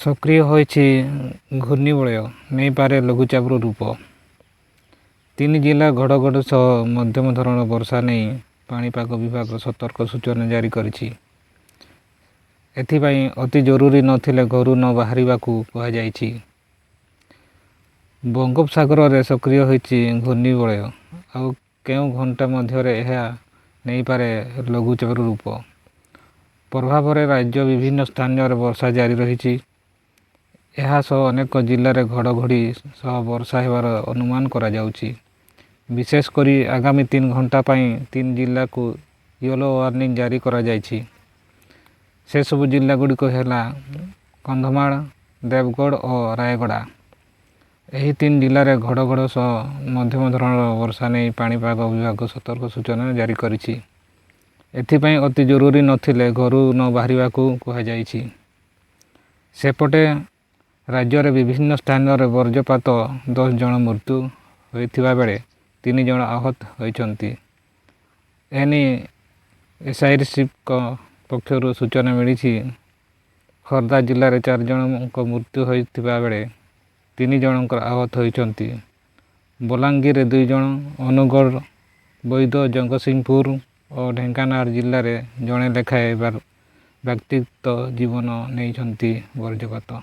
सक्रिय होइछि घूर्णिबलय नहींपारे लघुचापर रूप। 3 जिला घड़घड़ सह मध्यम धरण वर्षा नहीं पाणीपाग विभाग सतर्क सूचना जारी करिछि। एथिपाई अति जरूरी नथिले घरू न बाहरिबाकू कुहाଯାଇଛି। बंगोपसागर रे सक्रिय होइछि घूर्णिबलय आउ केउ घंटा मध्यरे एहा नहींपारे लघुचापर रूप। प्रभाव रे राज्य विभिन्न स्थान रे वर्षा जारी रहिछि। ଏହା ସହ ଅନେକ ଜିଲ୍ଲାରେ ଘଡ଼ଘଡ଼ି ସହ ବର୍ଷା ହେବାର ଅନୁମାନ କରାଯାଉଛି। ବିଶେଷ କରି ଆଗାମୀ 3 ଘଣ୍ଟା ପାଇଁ 3 ଜିଲ୍ଲାକୁ ୟେଲୋ ୱାର୍ଣ୍ଣିଂ ଜାରି କରାଯାଇଛି। ସେସବୁ ଜିଲ୍ଲାଗୁଡ଼ିକ ହେଲା କନ୍ଧମାଳ, ଦେବଗଡ଼ ଓ ରାୟଗଡ଼ା। ଏହି 3 ଜିଲ୍ଲାରେ ଘଡ଼ଘଡ଼ ସହ ମଧ୍ୟମ ଧରଣର ବର୍ଷା ନେଇ ପାଣିପାଗ ବିଭାଗ ସତର୍କ ସୂଚନା ଜାରି କରିଛି। ଏଥିପାଇଁ ଅତି ଜରୁରୀ ନଥିଲେ ଘରୁ ନ ବାହାରିବାକୁ କୁହାଯାଇଛି। ସେପଟେ राज्य विभिन्न स्थान में वज्रपात 10 जन मृत्यु होइथिबा बेले 3 जन आहत होइछन्ति। एनी एसआईआरसीएफ पक्षर सूचना मिली। खर्दा जिले में 4 जन मृत्यु होइथिबा बेले 3 जन आहत होइछन्ति। बलांगीर 2 जन, अनुगढ़, बैद, जगतसिंहपुर और ढेंकानाल जिले में जड़े लेखाएं व्यक्तिगत जीवन नहीं वज्रपात।